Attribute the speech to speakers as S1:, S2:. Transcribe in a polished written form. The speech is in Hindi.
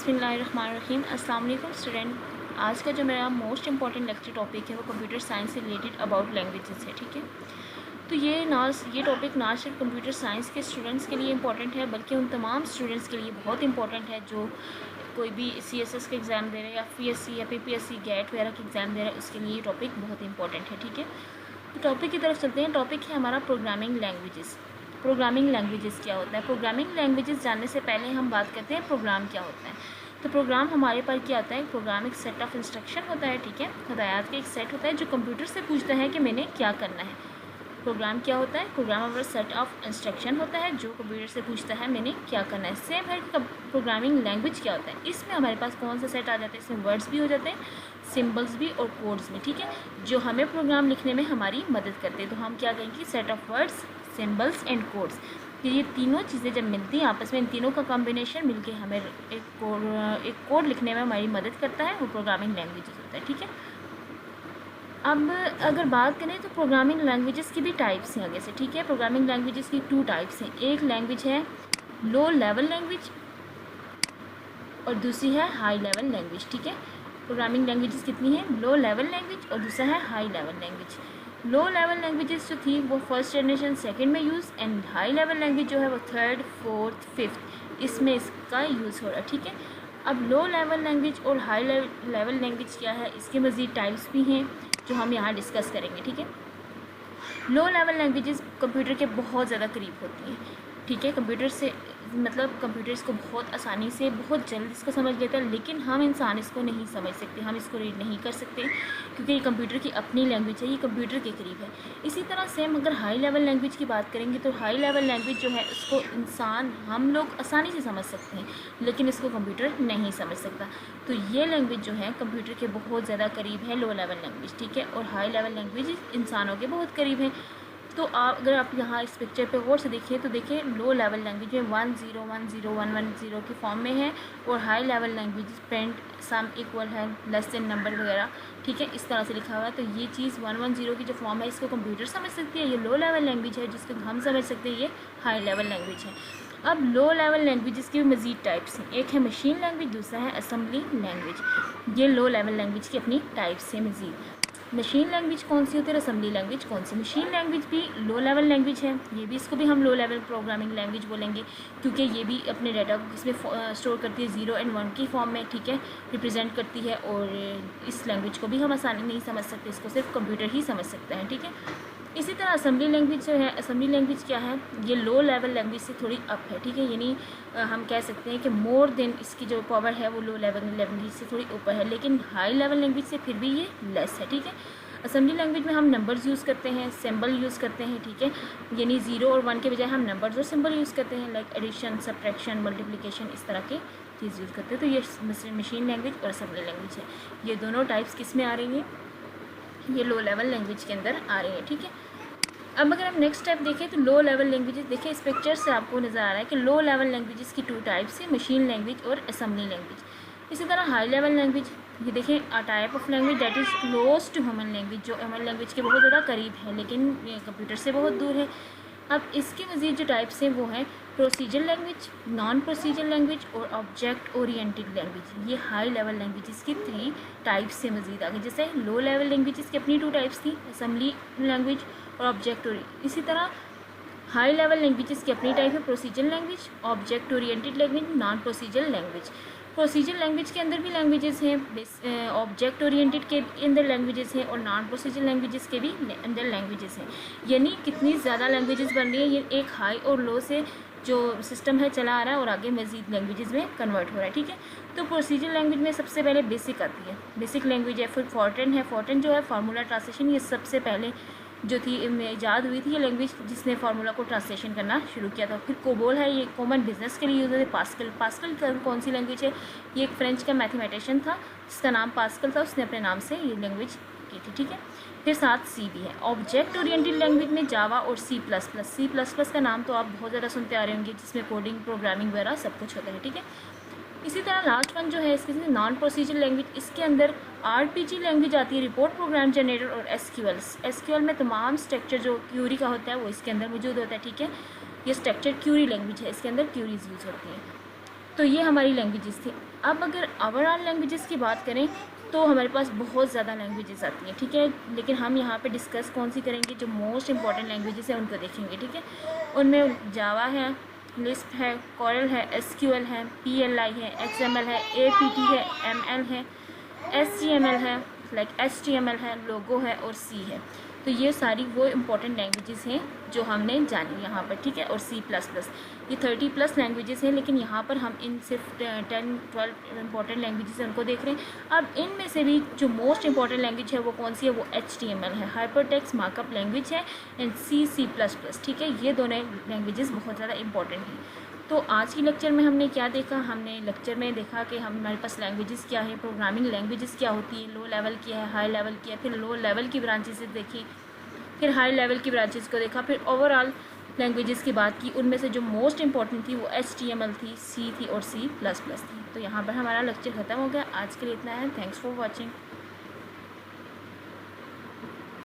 S1: बिस्मिल्लाहिर्रहमानिर्रहीम। अस्सलाम वालेकुम स्टूडेंट। आज का जो मेरा मोस्ट इंपॉर्टेंट लेक्चर टॉपिक है वो कंप्यूटर साइंस से रिलेटेड अबाउट लैंग्वेजेस है। ठीक है, तो ये टॉपिक ना सिर्फ कंप्यूटर साइंस के स्टूडेंट्स के लिए इम्पॉर्टेंट है बल्कि उन तमाम स्टूडेंट्स के लिए बहुत इंपॉर्टेंट है जो कोई भी CSS का एग्ज़ाम दे रहे हैं या PSC या PPSC गेट वगैरह के एग्ज़ाम दे रहे हैं, उसके लिए ये टॉपिक बहुत इंपॉर्टेंट है। ठीक है, तो टॉपिक की तरफ चलते हैं। टॉपिक है हमारा प्रोग्रामिंग लैंग्वेजेस। प्रोग्रामिंग लैंग्वेजेस क्या होता है? प्रोग्रामिंग लैंग्वेजेस जानने से पहले हम बात करते हैं प्रोग्राम क्या होता है। तो प्रोग्राम हमारे पास क्या होता है? प्रोग्राम एक सेट ऑफ इंस्ट्रक्शन होता है। ठीक है, हिदायत का एक सेट होता है जो कंप्यूटर से पूछता है कि मैंने क्या करना है। प्रोग्राम क्या होता है? प्रोग्राम हमारा सेट ऑफ इंस्ट्रक्शन होता है जो कंप्यूटर से पूछता है मैंने क्या करना है। सेम है कि प्रोग्रामिंग लैंग्वेज क्या होता है? इसमें हमारे पास कौन सा सेट आ जाता है? इसमें वर्ड्स भी हो जाते हैं, सिम्बल्स भी और कोड्स भी। ठीक है, जो हमें प्रोग्राम लिखने में हमारी मदद करते हैं। तो हम क्या कहेंगे? Set of words, symbols and codes. ये तीनों चीज़ें जब मिलती हैं आपस में, इन तीनों का कॉम्बिनेशन मिलके हमें एक कोड लिखने में हमारी मदद करता है, वो प्रोग्रामिंग लैंग्वेजेस होता है। ठीक है, अब अगर बात करें तो प्रोग्रामिंग लैंग्वेजेस की भी टाइप्स हैं आगे से। ठीक है, प्रोग्रामिंग लैंग्वेजेस की 2 टाइप्स हैं। एक लैंग्वेज है लो लेवल लैंग्वेज और दूसरी है हाई लेवल लैंग्वेज। ठीक है, प्रोग्रामिंग लैंग्वेजेस कितनी हैं? लो लेवल लैंग्वेज और दूसरा है high level language. Low level languages जो थी वो फर्स्ट जनरेशन सेकंड में use, and high level language जो है वो थर्ड फोर्थ फिफ्थ इसमें इसका यूज़ हो रहा है। ठीक है, अब लो लेवल लैंग्वेज और हाई लेवल लैंग्वेज क्या है, इसके मज़ीद टाइप्स भी हैं जो हम यहाँ डिस्कस करेंगे। ठीक है, लो लेवल लैंग्वेजेस कंप्यूटर के बहुत ज़्यादा करीब होती हैं। ठीक है, कंप्यूटर से मतलब कंप्यूटर इसको बहुत आसानी से बहुत जल्द इसको समझ लेता है, लेकिन हम इंसान इसको नहीं समझ सकते, हम इसको रीड नहीं कर सकते क्योंकि ये कंप्यूटर की अपनी लैंग्वेज है, ये कंप्यूटर के करीब है। इसी तरह सेम अगर हाई लेवल लैंग्वेज की बात करेंगे तो हाई लेवल लैंग्वेज जो है उसको इंसान हम लोग आसानी से समझ सकते हैं, लेकिन इसको कंप्यूटर नहीं समझ सकता। तो ये लैंग्वेज जो है कंप्यूटर के बहुत ज़्यादा करीब है, लो लेवल लैंग्वेज। ठीक है, और हाई लेवल लैंग्वेज इंसानों के बहुत करीब है। तो अगर आप यहाँ इस पिक्चर पे गौर से देखिए तो देखिए लो लेवल लैंग्वेज में 10101110 की फॉर्म में है, और high level language print sum equal है लेस देन नंबर वगैरह। ठीक है, इस तरह से लिखा हुआ है। तो ये चीज़ 110 की जो फॉर्म है इसको कंप्यूटर समझ सकती है, ये लो लेवल लैंग्वेज है जिसको हम समझ सकते हैं, ये हाई लेवल लैंग्वेज है। अब लो लेवल लैंग्वेजेस की भी मज़ीद टाइप्स हैं। एक है मशीन लैंग्वेज, दूसरा है असेंबली लैंग्वेज। ये लो लेवल लैंग्वेज की अपनी टाइप्स है मज़ीद। मशीन लैंग्वेज कौन सी होती है और असेंबली लैंग्वेज कौन सी? मशीन लैंग्वेज भी लो लेवल लैंग्वेज है, ये भी इसको भी हम लो लेवल प्रोग्रामिंग लैंग्वेज बोलेंगे क्योंकि ये भी अपने डाटा को इसमें स्टोर करती है 0 और 1 की फॉर्म में। ठीक है, रिप्रेजेंट करती है, और इस लैंग्वेज को भी हम आसानी नहीं समझ सकते, इसको सिर्फ कंप्यूटर ही समझ सकते हैं। ठीक है, इसी तरह असेंबली लैंग्वेज जो है, असेंबली लैंग्वेज क्या है? ये लो लेवल लैंग्वेज से थोड़ी अप है। ठीक है, यानी हम कह सकते हैं कि मोर देन इसकी जो पावर है वो लो लेवल लैंग्वेज से थोड़ी ऊपर है, लेकिन हाई लेवल लैंग्वेज से फिर भी ये लेस है। ठीक है, असेंबली लैंग्वेज में हम नंबर्स यूज़ करते हैं, सिंबल यूज़ करते हैं। ठीक है, यानी 0 और 1 के बजाय हम नंबर्स और सिंबल यूज़ करते हैं, लाइक एडिशन, सब्ट्रैक्शन, मल्टीप्लिकेशन, इस तरह के चीज़ यूज़ करते हैं। तो ये मशीन लैंग्वेज और असेंबली लैंग्वेज है। ये दोनों टाइप्स किस में आ रही हैं? ये लो लेवल लैंग्वेज के अंदर आ रही है। ठीक है, अब अगर हम नेक्स्ट टाइप देखें तो लो लेवल लैंग्वेजेस, देखिए इस पिक्चर से आपको नज़र आ रहा है कि लो लेवल लैंग्वेजेस की 2 टाइप्स है, मशीन लैंग्वेज और असेंबली लैंग्वेज। इसी तरह हाई लेवल लैंग्वेज, ये देखें a type of language that is close to human language, जो ह्यूमन लैंग्वेज के बहुत ज़्यादा करीब है लेकिन कंप्यूटर से बहुत दूर है। अब इसकी मज़ीद जो टाइप्स हैं वो हैं procedure language, non procedure language और ऑब्जेक्ट ओरिएंटेड लैंग्वेज। ये हाई लेवल लैंग्वेजेस की 3 टाइप्स से मज़ीद आगे। जैसे लो लेवल लैंग्वेजेस की अपनी 2 टाइप्स थी, असेंबली लैंग्वेज और ऑब्जेक्ट ओरिएंटेड। इसी तरह हाई लेवल लैंग्वेजेस की अपनी टाइप है procedure language, object oriented language, non procedure language. Procedure language के अंदर भी लैंग्वेजेस हैं, ऑब्जेक्ट ओरिएंटेड के अंदर लैंग्वेजेस हैं और नॉन प्रोसीजर लैंग्वेजेस के भी अंदर लैंग्वेजेस हैं। यानी कितनी ज़्यादा लैंग्वेजेस बन रही है, ये एक हाई और लो से जो सिस्टम है चला आ रहा है और आगे मज़ीद लैंग्वेजेस में कन्वर्ट हो रहा है। ठीक है, तो प्रोसीजर लैंग्वेज में सबसे पहले बेसिक आती है, बेसिक लैंग्वेज है। फिर फॉर्ट्रन है, फॉर्ट्रन जो है फार्मूला ट्रांसलेशन, ये सबसे पहले जो थी ईजाद हुई थी ये लैंग्वेज जिसने फार्मूला को ट्रांसलेशन करना शुरू किया था। फिर कोबोल है, ये कॉमन बिजनेस के लिए यूज़ है। पास्कल, पास्कल कौन सी लैंग्वेज है? ये एक फ्रेंच का मैथमेटिशियन था जिसका नाम पास्कल था, उसने अपने नाम से ये लैंग्वेज की थी। ठीक है, फिर साथ सी भी है। ऑब्जेक्ट ओरिएंटेड लैंग्वेज में जावा और C++। का नाम तो आप बहुत ज़्यादा सुनते आ रहे होंगे, जिसमें कोडिंग, प्रोग्रामिंग वगैरह सब कुछ होता है। ठीक है, इसी तरह लास्ट वन जो है इसके नॉन प्रोसीजर लैंग्वेज, इसके अंदर RPG लैंग्वेज आती है, रिपोर्ट प्रोग्राम जनरेटर और SQL में तमाम स्ट्रक्चर जो क्यूरी का होता है वो इसके अंदर मौजूद होता है। ठीक है, ये स्ट्रक्चर क्यूरी लैंग्वेज है, इसके अंदर क्यूरीज यूज़ होती हैं। तो ये हमारी लैंग्वेजेस थी। अब अगर ओवरऑल लैंग्वेजेस की बात करें तो हमारे पास बहुत ज़्यादा लैंग्वेजेस आती हैं, ठीक है, लेकिन हम यहाँ पे डिस्कस कौन सी करेंगे, जो मोस्ट इंपॉर्टेंट लैंग्वेजेस हैं उनको देखेंगे, ठीक है। उनमें जावा है, लिस्प है, कोरल है, एसक्यूएल है, पीएलआई है, एक्सएमएल है, एपीटी है, एमएल है, एचटीएमएल है, एचटीएमएल है, लोगो है और सी है। तो ये सारी वो इम्पॉर्टेंट लैंग्वेजेस हैं जो हमने जानी यहाँ पर, ठीक है। और C++, ये 30+ लैंग्वेजेस हैं, लेकिन यहाँ पर हम इन सिर्फ 10-12 इम्पॉर्टेंट लैंग्वेजेस हैं उनको देख रहे हैं। अब इनमें से भी जो मोस्ट इंपॉर्टेंट लैंग्वेज है वो कौन सी है, वो HTML है, हाइपरटेक्स्ट मार्कअप लैंग्वेज है, एंड C++, ठीक है। ये दोनों लैंग्वेजेस बहुत ज़्यादा इंपॉर्टेंट हैं। तो आज की लेक्चर में हमने क्या देखा, हमने लेक्चर में देखा कि हमारे पास लैंग्वेजेस क्या है, प्रोग्रामिंग लैंग्वेजेस क्या होती है, लो लेवल की है, हाई लेवल की है, फिर लो लेवल की ब्रांचेस देखी, फिर हाई लेवल की ब्रांचेस को देखा, फिर ओवरऑल लैंग्वेजेस की बात की। उनमें से जो मोस्ट इंपॉर्टेंट थी वो HTML थी, C थी और C++ थी। तो यहाँ पर हमारा लेक्चर ख़त्म हो गया। आज के लिए इतना है। Thanks for watching.